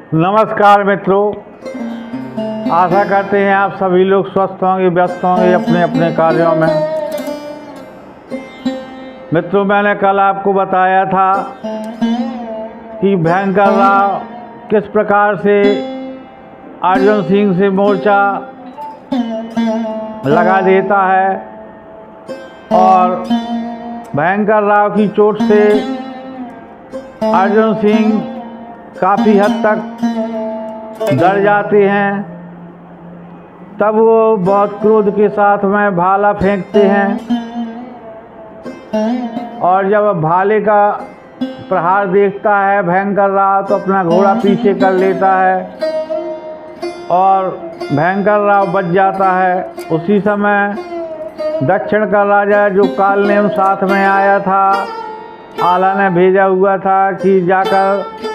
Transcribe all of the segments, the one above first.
नमस्कार मित्रों, आशा करते हैं आप सभी लोग स्वस्थ होंगे, व्यस्त होंगे अपने अपने कार्यों में। मित्रों, मैंने कल आपको बताया था कि भयंकर राव किस प्रकार से अर्जुन सिंह से मोर्चा लगा देता है और भयंकर राव की चोट से अर्जुन सिंह काफ़ी हद तक डर जाते हैं। तब वो बहुत क्रोध के साथ में भाला फेंकते हैं और जब भाले का प्रहार देखता है भयंकर राव तो अपना घोड़ा पीछे कर लेता है और भयंकर राव बच जाता है। उसी समय दक्षिण का राजा जो कालनेम साथ में आया था, आला ने भेजा हुआ था कि जाकर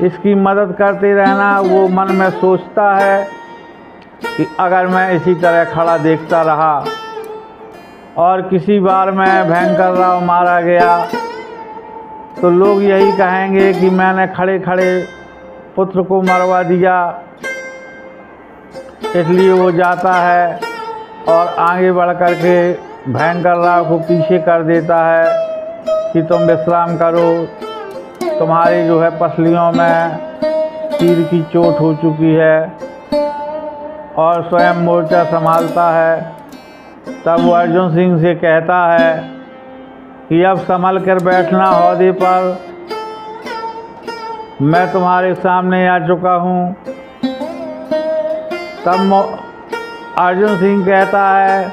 इसकी मदद करते रहना। वो मन में सोचता है कि अगर मैं इसी तरह खड़ा देखता रहा और किसी बार में भयंकर राव मारा गया तो लोग यही कहेंगे कि मैंने खड़े खड़े पुत्र को मरवा दिया। इसलिए वो जाता है और आगे बढ़ कर के भयंकर राव को पीछे कर देता है कि तुम विश्राम करो, तुम्हारी जो है पसलियों में तीर की चोट हो चुकी है, और स्वयं मोर्चा संभालता है। तब वो अर्जुन सिंह से कहता है कि अब संभल कर बैठना ओहदे पर, मैं तुम्हारे सामने आ चुका हूँ। तब अर्जुन सिंह कहता है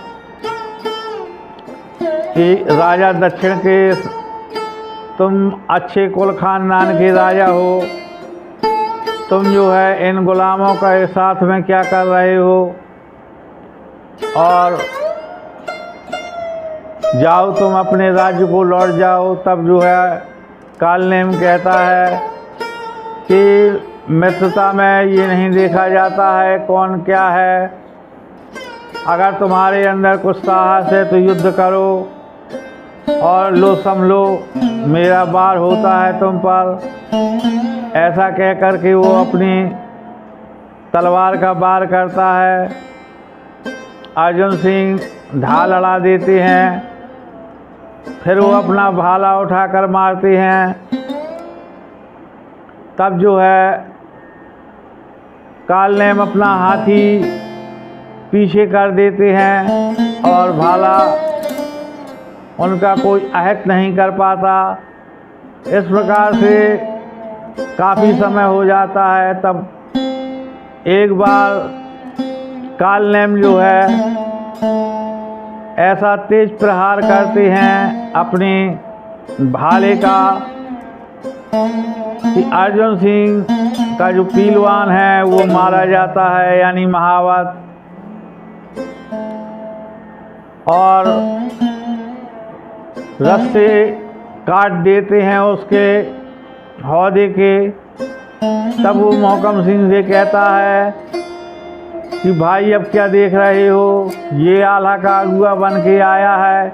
कि राजा दक्षिण के तुम अच्छे कुल खानदान के राजा हो, तुम जो है इन गुलामों का साथ में क्या कर रहे हो, और जाओ तुम अपने राज्य को लौट जाओ। तब जो है कालनेम कहता है कि मित्रता में ये नहीं देखा जाता है कौन क्या है, अगर तुम्हारे अंदर कुछ साहस है तो युद्ध करो और लो संभलो, मेरा वार होता है तुम पर। ऐसा कह कर के वो अपनी तलवार का वार करता है। अर्जुन सिंह ढाल अड़ा देते हैं, फिर वो अपना भाला उठाकर मारते हैं। तब जो है कालनेम अपना हाथी पीछे कर देते हैं और भाला उनका कोई आहत नहीं कर पाता। इस प्रकार से काफ़ी समय हो जाता है। तब एक बार कालनेम जो है ऐसा तेज प्रहार करते हैं अपने भाले का कि अर्जुन सिंह का जो पीलवान है वो मारा जाता है, यानी महावत, और रस्से काट देते हैं उसके हौदे के। तब वो मोहकम सिंह से कहता है कि भाई अब क्या देख रहे हो, ये आला का अगुआ बन के आया है,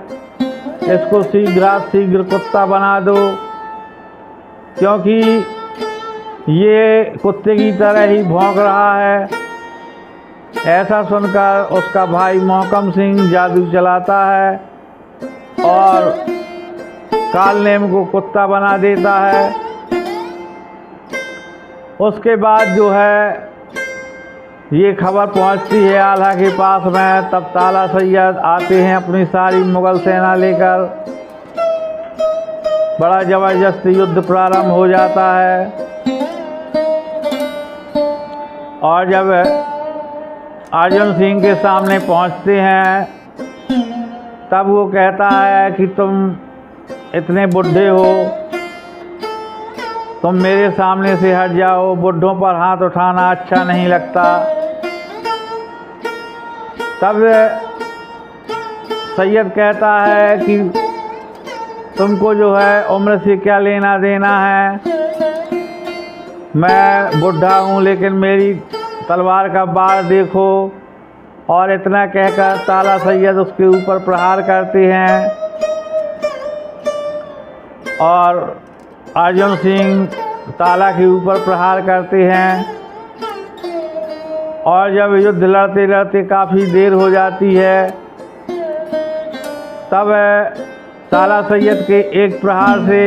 इसको शीघ्र कुत्ता बना दो, क्योंकि ये कुत्ते की तरह ही भौंक रहा है। ऐसा सुनकर उसका भाई मोहकम सिंह जादू चलाता है और कालनेम को कुत्ता बना देता है। उसके बाद जो है ये खबर पहुंचती है आला के पास में। तब ताला सैयद आते हैं अपनी सारी मुग़ल सेना लेकर। बड़ा ज़बरदस्त युद्ध प्रारंभ हो जाता है और जब अर्जुन सिंह के सामने पहुंचते हैं तब वो कहता है कि तुम इतने बुढ़े हो, तुम मेरे सामने से हट जाओ, बुढ़ों पर हाथ उठाना अच्छा नहीं लगता। तब सैयद कहता है कि तुमको जो है उम्र से क्या लेना देना है, मैं बुढ़ा हूँ लेकिन मेरी तलवार का वार देखो। और इतना कहकर ताला सैयद उसके ऊपर प्रहार करते हैं और अर्जुन सिंह ताला के ऊपर प्रहार करते हैं। और जब युद्ध लड़ते लड़ते काफ़ी देर हो जाती है, तब ताला सैयद के एक प्रहार से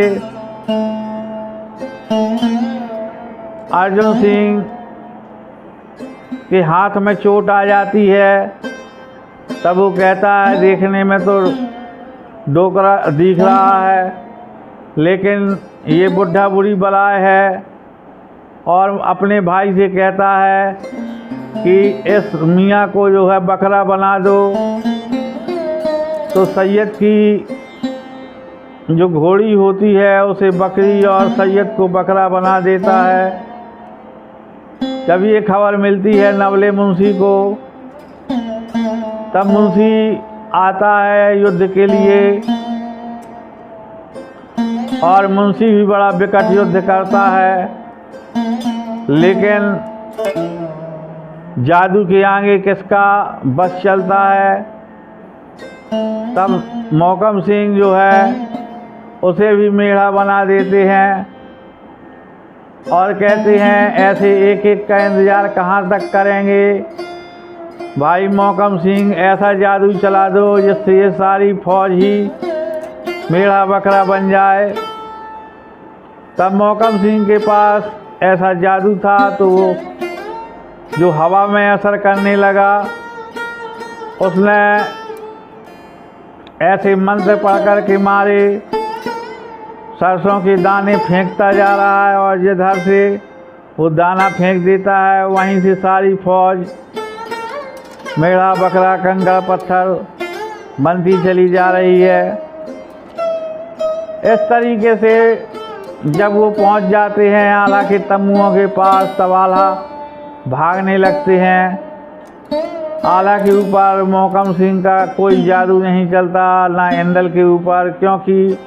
अर्जुन सिंह के हाथ में चोट आ जाती है। तब वो कहता है, देखने में तो डोकरा दिख रहा है, लेकिन ये बुढ़ा बुरी बलाए है। और अपने भाई से कहता है कि इस मियाँ को जो है बकरा बना दो। तो सैयद की जो घोड़ी होती है उसे बकरी और सैयद को बकरा बना देता है। जब ये खबर मिलती है नवले मुंशी को, तब मुंशी आता है युद्ध के लिए। और मुंशी भी बड़ा विकट युद्ध करता है, लेकिन जादू के आगे किसका बस चलता है। तब मौकम सिंह जो है उसे भी मेढ़ा बना देते हैं और कहते हैं, ऐसे एक एक का इंतज़ार कहाँ तक करेंगे भाई मौकम सिंह, ऐसा जादू चला दो जिससे ये सारी फौज ही मेढ़ा बकरा बन जाए। तब मौकम सिंह के पास ऐसा जादू था, तो वो जो हवा में असर करने लगा, उसने ऐसे मंत्र पढ़ कर के मारे सरसों के दाने फेंकता जा रहा है, और जिधर से वो दाना फेंक देता है वहीं से सारी फौज मेढ़ा बकरा कंकड़ पत्थर बनती चली जा रही है। इस तरीके से जब वो पहुंच जाते हैं आला के तम्बुओं के पास, तब आला भागने लगते हैं। आला के ऊपर मौकम सिंह का कोई जादू नहीं चलता, ना इंदल के ऊपर, क्योंकि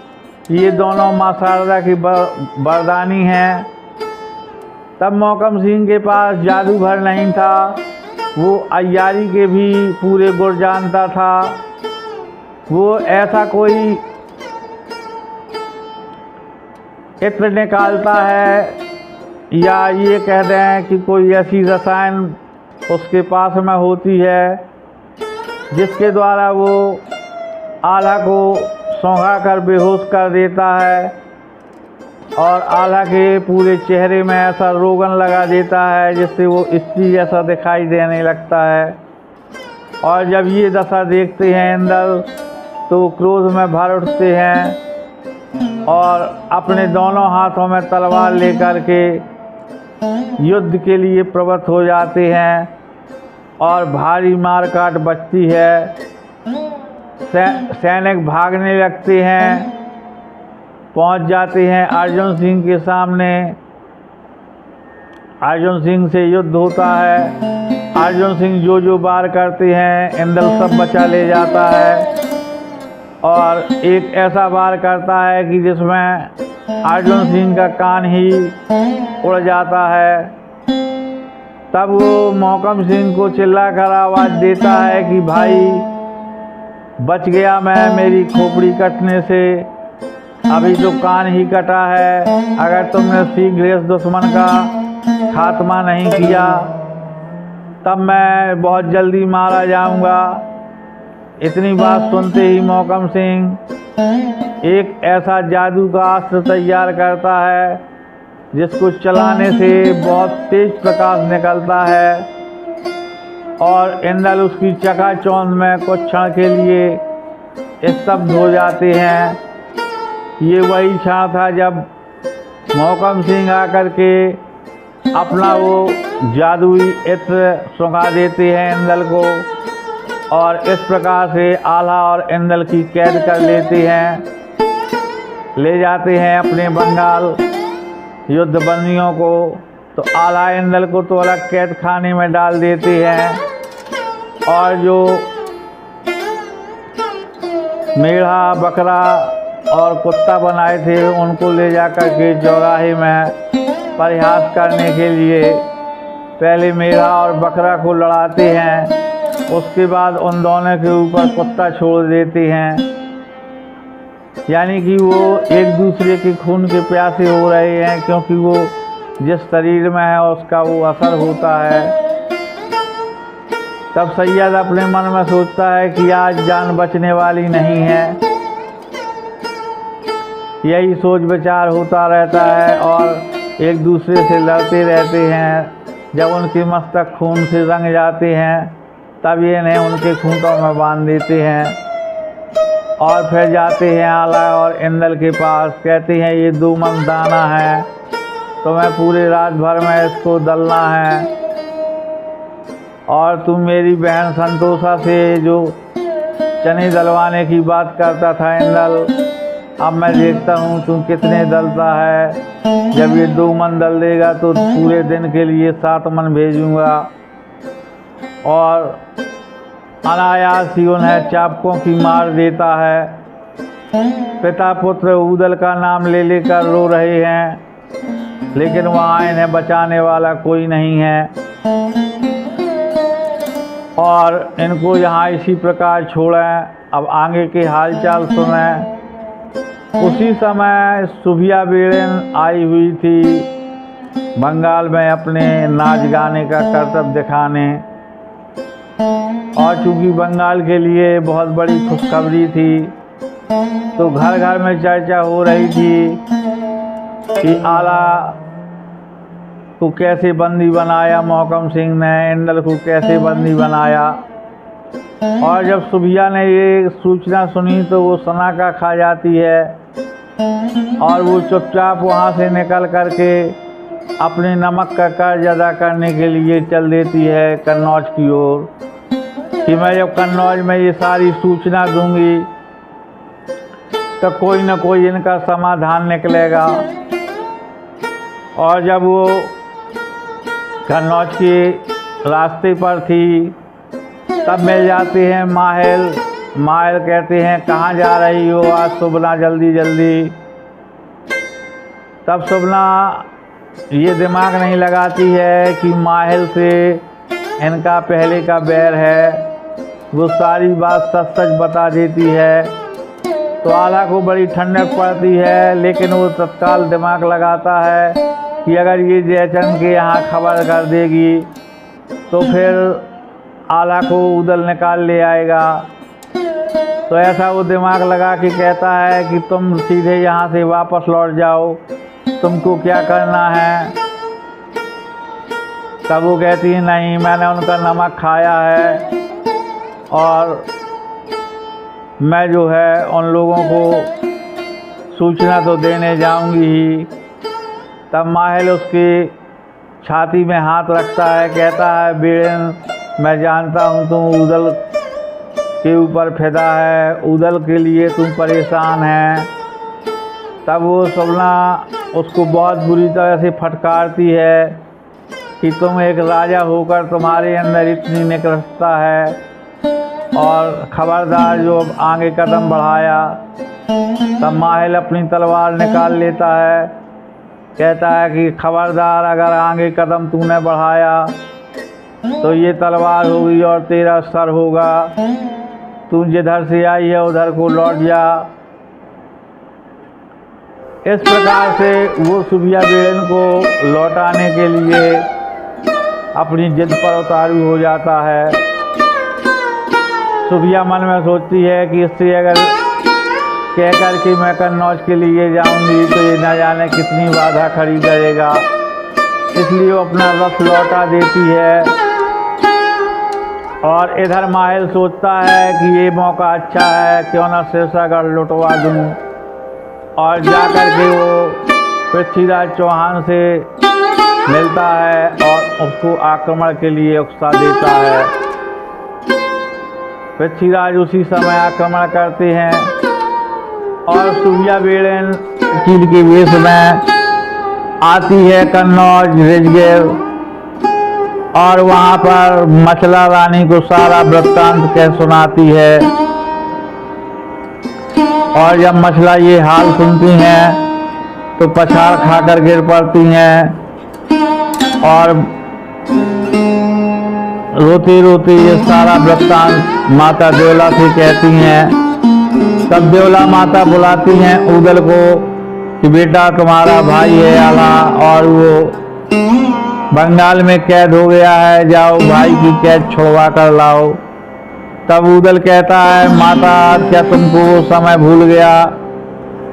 ये दोनों माँ शारदा की वरदानी हैं। तब मौकम सिंह के पास जादू भर नहीं था, वो अय्यारी के भी पूरे गुर जानता था। वो ऐसा कोई इत्र निकालता है, या ये कह दें कि कोई ऐसी रसायन उसके पास में होती है जिसके द्वारा वो आला को सौंघा कर बेहोश कर देता है, और आला के पूरे चेहरे में ऐसा रोगन लगा देता है जिससे वो स्त्री जैसा दिखाई देने लगता है। और जब ये दशा देखते हैं इंदल, तो क्रोध में भर उठते हैं और अपने दोनों हाथों में तलवार लेकर के युद्ध के लिए प्रवृत्त हो जाते हैं। और भारी मारकाट बचती है, सैनिक भागने लगते हैं, पहुंच जाते हैं अर्जुन सिंह के सामने। अर्जुन सिंह से युद्ध होता है। अर्जुन सिंह जो वार करते हैं इंदल सब बचा ले जाता है, और एक ऐसा वार करता है कि जिसमें अर्जुन सिंह का कान ही उड़ जाता है। तब वो मौकम सिंह को चिल्ला कर आवाज़ देता है कि भाई बच गया मैं मेरी खोपड़ी कटने से, अभी तो कान ही कटा है। अगर तुमने शीघ्र इस दुश्मन का खात्मा नहीं किया, तब मैं बहुत जल्दी मारा जाऊंगा। इतनी बात सुनते ही मौकम सिंह एक ऐसा जादू का अस्त्र तैयार करता है जिसको चलाने से बहुत तेज प्रकाश निकलता है, और इंदल उसकी चकाचौंध में कुछ क्षण के लिए स्तब्ध हो जाते हैं। ये वही क्षण था जब मौकम सिंह आकर के अपना वो जादुई इत्र सुंघा देते हैं इंदल को, और इस प्रकार से आला और इंदल की कैद कर लेते हैं, ले जाते हैं अपने बंगाल युद्ध बंदियों को। तो आला इंदल को तो अलग कैद खाने में डाल देते हैं, और जो मेढ़ा बकरा और कुत्ता बनाए थे उनको ले जाकर के चौराहे में परिहास करने के लिए पहले मेढ़ा और बकरा को लड़ाते हैं, उसके बाद उन दोनों के ऊपर कुत्ता छोड़ देते हैं। यानी कि वो एक दूसरे के खून के प्यासे हो रहे हैं, क्योंकि वो जिस शरीर में है उसका वो असर होता है। तब सैयद अपने मन में सोचता है कि आज जान बचने वाली नहीं है। यही सोच विचार होता रहता है और एक दूसरे से लड़ते रहते हैं। जब उनके मस्तक खून से रंग जाते हैं तब ये इन्हें उनके खूंटों में बांध देते हैं और फिर जाते हैं आला और इंदल के पास। कहते हैं ये 2 मन दाना है, तुम्हें पूरे रात भर में इसको दलना है। और तुम मेरी बहन संतोषा से जो चने दलवाने की बात करता था इंदल, अब मैं देखता हूँ तुम कितने दलता है। जब ये 2 मन दल देगा तो पूरे दिन के लिए 7 मन भेजूँगा। और अनायास ही उन्हें चाबुकों की मार देता है। पिता पुत्र ऊदल का नाम ले लेकर रो रहे हैं, लेकिन वहाँ इन्हें बचाने वाला कोई नहीं है और इनको यहाँ इसी प्रकार छोड़ें। अब आगे के हालचाल सुनें। उसी समय सुभिया बेड़न आई हुई थी बंगाल में अपने नाच गाने का करतब दिखाने, और चूँकि बंगाल के लिए बहुत बड़ी खुशखबरी थी तो घर घर में चर्चा हो रही थी कि आला को कैसे बंदी बनाया मोहकम सिंह ने, इंदल को कैसे बंदी बनाया। और जब सुभिया ने ये सूचना सुनी तो वो सनाका खा जाती है और वो चुपचाप वहाँ से निकल करके अपने नमक का कर्ज अदा करने के लिए चल देती है कन्नौज की ओर कि मैं जब कन्नौज में ये सारी सूचना दूंगी तो कोई न कोई इनका समाधान निकलेगा। और जब वो कन्नौज के रास्ते पर थी तब मिल जाते हैं माहिल। माहिल कहते हैं कहाँ जा रही हो आज सुबना, जल्दी जल्दी। तब सुबना ये दिमाग नहीं लगाती है कि माहिल से इनका पहले का बैर है। वो सारी बात सच सच बता देती है तो आला को बड़ी ठंडक पड़ती है, लेकिन वो तत्काल दिमाग लगाता है कि अगर ये जयचंद के यहाँ खबर कर देगी तो फिर आला को उदल निकाल ले आएगा। तो ऐसा वो दिमाग लगा के कहता है कि तुम सीधे यहाँ से वापस लौट जाओ, तुमको क्या करना है। तब वो कहती है नहीं, मैंने उनका नमक खाया है और मैं जो है उन लोगों को सूचना तो देने जाऊंगी ही। तब माहिल उसकी छाती में हाथ रखता है, कहता है बेड़न मैं जानता हूँ तुम उदल के ऊपर फिदा है, उदल के लिए तुम परेशान हैं। तब वो सुबना उसको बहुत बुरी तरह से फटकारती है कि तुम एक राजा होकर तुम्हारे अंदर इतनी निकृष्टता है और खबरदार जो अब आगे कदम बढ़ाया। तब माहिल अपनी तलवार निकाल लेता है, कहता है कि खबरदार अगर आगे कदम तूने बढ़ाया तो ये तलवार होगी और तेरा सर होगा। तू जिधर से आई है उधर को लौट जा। इस प्रकार से वो सुभिया बेड़न को लौटाने के लिए अपनी जिद पर उतारू हो जाता है। सुभिया मन में सोचती है कि इससे अगर कह कर के मैं कन्नौज के लिए जाऊंगी तो ये न जाने कितनी बाधा खड़ी करेगा, इसलिए वो अपना रथ लौटा देती है। और इधर माहिल सोचता है कि ये मौका अच्छा है, क्यों न सिरसागढ़ लुटवा दूँ। और जाकर के वो पृथ्वीराज चौहान से मिलता है और उसको आक्रमण के लिए उकसा देता है। पृथ्वीराज उसी समय आक्रमण करते हैं और सुभिया बेड़न चील के वेश में आती है कन्नौज रिजगेर और वहाँ पर मछला रानी को सारा वृत्तांत कह सुनाती है। और जब मछला ये हाल सुनती हैं तो पछाड़ खाकर गिर पड़ती हैं और रोते रोते ये सारा वृत्तांत माता देवला से कहती हैं। तब देवला माता बुलाती हैं ऊदल को कि बेटा तुम्हारा भाई है आला और वो बंगाल में कैद हो गया है, जाओ भाई की कैद छुड़वा कर लाओ। तब ऊदल कहता है माता क्या तुमको वो समय भूल गया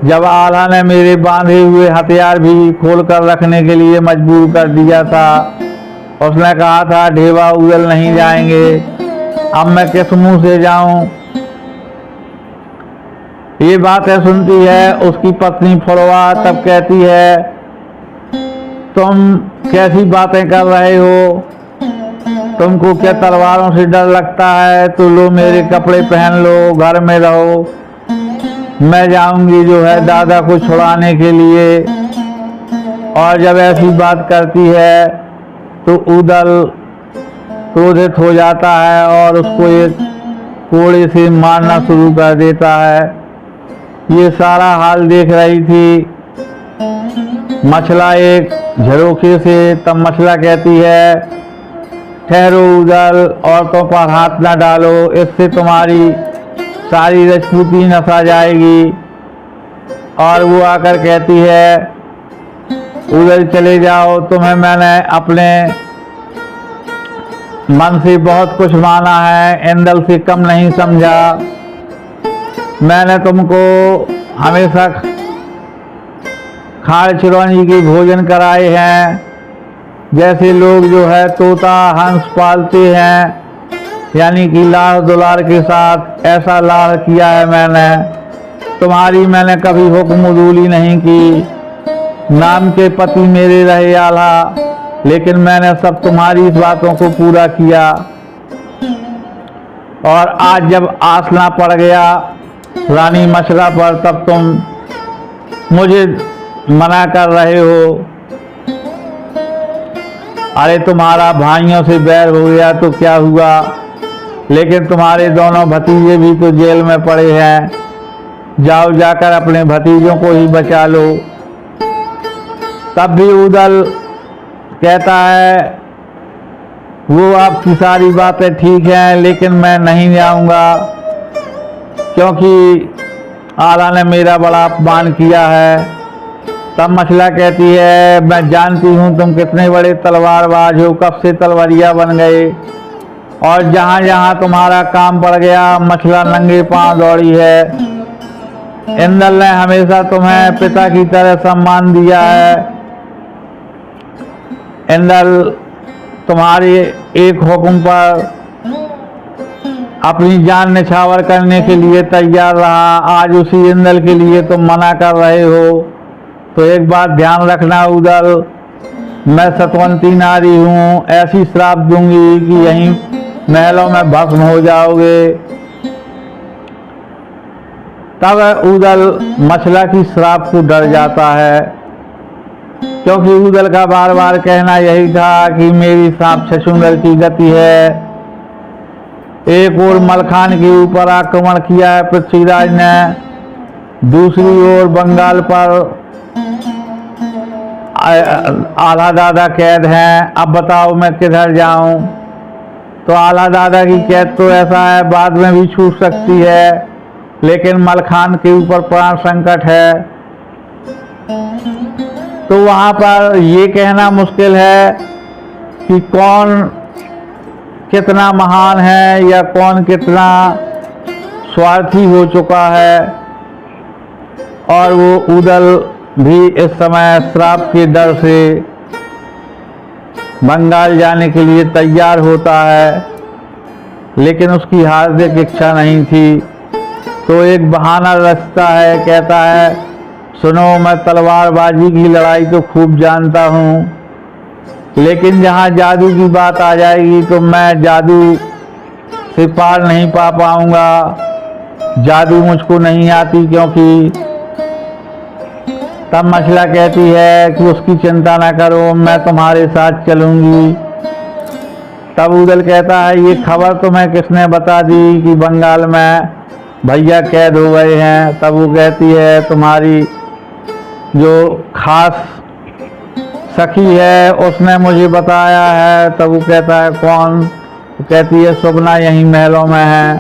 जब आला ने मेरे बांधे हुए हथियार भी खोल कर रखने के लिए मजबूर कर दिया था। उसने कहा था ढेवा ऊदल नहीं जाएंगे, अब मैं किस मुंह से जाऊं। ये बातें सुनती है उसकी पत्नी फुलवा। तब कहती है तुम कैसी बातें कर रहे हो, तुमको क्या तलवारों से डर लगता है, तो लो मेरे कपड़े पहन लो, घर में रहो, मैं जाऊंगी जो है दादा को छुड़ाने के लिए। और जब ऐसी बात करती है तो ऊदल क्रोधित हो जाता है और उसको एक कोड़े से मारना शुरू कर देता है। ये सारा हाल देख रही थी मछला एक झरोखे से। तब मछला कहती है ठहरो ऊदल, औरतों पर हाथ न डालो, इससे तुम्हारी सारी राजपूती नसा जाएगी। और वो आकर कहती है ऊदल चले जाओ, तुम्हें मैंने अपने मन से बहुत कुछ माना है, इंदल से कम नहीं समझा। मैंने तुमको हमेशा खाड़ चिरौंजी के भोजन कराए हैं, जैसे लोग जो है तोता हंस पालते हैं, यानी कि लाड़ दुलार के साथ ऐसा लाड़ किया है मैंने। तुम्हारी मैंने कभी हुक्म उदूली नहीं की, नाम के पति मेरे रहे आला, लेकिन मैंने सब तुम्हारी इस बातों को पूरा किया। और आज जब आसना पड़ गया रानी मछला पर, तब तुम मुझे मना कर रहे हो। अरे तुम्हारा भाइयों से बैर हो गया तो क्या हुआ, लेकिन तुम्हारे दोनों भतीजे भी तो जेल में पड़े हैं, जाओ जाकर अपने भतीजों को ही बचा लो। तब भी ऊदल कहता है वो आपकी सारी बातें ठीक हैं, लेकिन मैं नहीं जाऊंगा क्योंकि आला ने मेरा बड़ा अपमान किया है। तब मछला कहती है मैं जानती हूँ तुम कितने बड़े तलवारबाज हो, कब से तलवारिया बन गए, और जहाँ जहाँ तुम्हारा काम पड़ गया मछला नंगे पांव दौड़ी है। इंदल ने हमेशा तुम्हें पिता की तरह सम्मान दिया है। इंदल तुम्हारे एक हुक्म पर अपनी जान निछावर करने के लिए तैयार रहा, आज उसी इंदल के लिए तुम मना कर रहे हो। तो एक बात ध्यान रखना ऊदल, मैं सतवंती नारी हूँ, ऐसी श्राप दूंगी कि यहीं महलों में भस्म हो जाओगे। तब ऊदल मछला की श्राप को डर जाता है, क्योंकि ऊदल का बार बार कहना यही था कि मेरी सांप छछूंदर की गति है। एक ओर मलखान के ऊपर आक्रमण किया है पृथ्वीराज ने, दूसरी ओर बंगाल पर आला दादा कैद हैं। अब बताओ मैं किधर जाऊं। तो आला दादा की कैद तो ऐसा है बाद में भी छूट सकती है, लेकिन मलखान के ऊपर प्राण संकट है, तो वहां पर ये कहना मुश्किल है कि कौन कितना महान है या कौन कितना स्वार्थी हो चुका है। और वो ऊदल भी इस समय श्राप के डर से बंगाल जाने के लिए तैयार होता है, लेकिन उसकी हार्दिक इच्छा नहीं थी। तो एक बहाना रचता है, कहता है सुनो मैं तलवारबाजी की लड़ाई तो खूब जानता हूँ, लेकिन जहाँ जादू की बात आ जाएगी तो मैं जादू से पार नहीं पा पाऊँगा। जादू मुझको नहीं आती। क्योंकि तब मछला कहती है कि उसकी चिंता ना करो, मैं तुम्हारे साथ चलूंगी। तब ऊदल कहता है ये खबर तुम्हें किसने बता दी कि बंगाल में भैया कैद हो गए हैं। तब वो कहती है तुम्हारी जो खास सखी है उसने मुझे बताया है। तब वो कहता है कौन? वो कहती है सुगना यहीं महलों में है।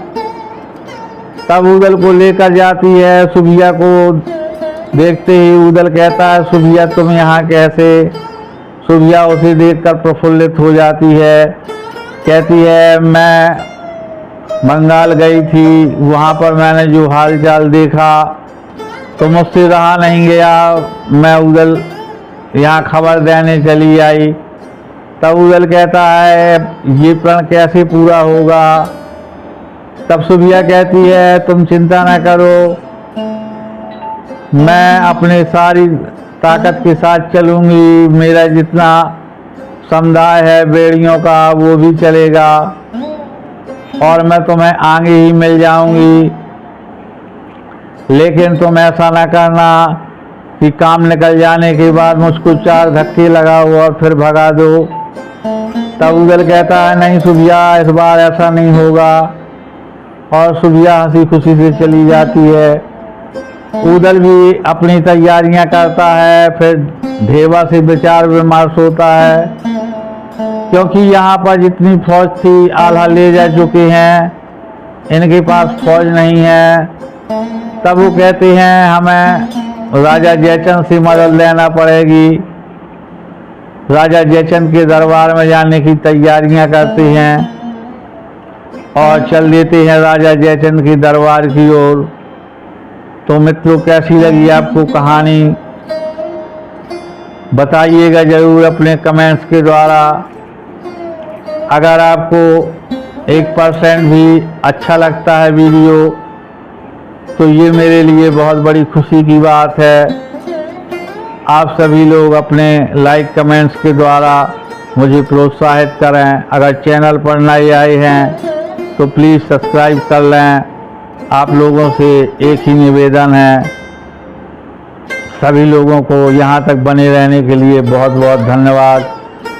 तब उदल को लेकर जाती है। सुबिया को देखते ही उदल कहता है, सुबिया तुम यहाँ कैसे? सुबिया उसे देखकर प्रफुल्लित हो जाती है, कहती है मैं बंगाल गई थी, वहाँ पर मैंने जो हालचाल देखा तो मुझसे रहा नहीं गया, मैं उदल यहाँ खबर देने चली आई। तब उदल कहता है ये प्रण कैसे पूरा होगा? तब सुबिया कहती है तुम चिंता न करो, मैं अपने सारी ताकत के साथ चलूँगी, मेरा जितना समुदाय है बेड़ियों का वो भी चलेगा और मैं तुम्हें आगे ही मिल जाऊंगी। लेकिन तुम ऐसा ना करना कि काम निकल जाने के बाद मुझको 4 धक्के लगाओ और फिर भगा दो। तब उदल कहता है नहीं सुबिया, इस बार ऐसा नहीं होगा, और सुबिया हंसी खुशी से चली जाती है। उदल भी अपनी तैयारियां करता है, फिर ढेबा से विचार विमर्श होता है, क्योंकि यहाँ पर जितनी फौज थी आल्हा ले जा चुके हैं, इनके पास फौज नहीं है। तब वो कहते हैं हमें राजा जयचंद से मदद लेना पड़ेगी। राजा जयचंद के दरबार में जाने की तैयारियां करते हैं और चल देते हैं राजा जयचंद के दरबार की ओर। तो मित्रों कैसी लगी आपको कहानी बताइएगा ज़रूर अपने कमेंट्स के द्वारा। अगर आपको 1% भी अच्छा लगता है वीडियो तो ये मेरे लिए बहुत बड़ी खुशी की बात है। आप सभी लोग अपने लाइक कमेंट्स के द्वारा मुझे प्रोत्साहित करें। अगर चैनल पर नए आए हैं तो प्लीज़ सब्सक्राइब कर लें। आप लोगों से एक ही निवेदन है, सभी लोगों को यहाँ तक बने रहने के लिए बहुत बहुत धन्यवाद,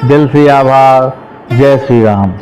दिल से आभार। जय श्री राम।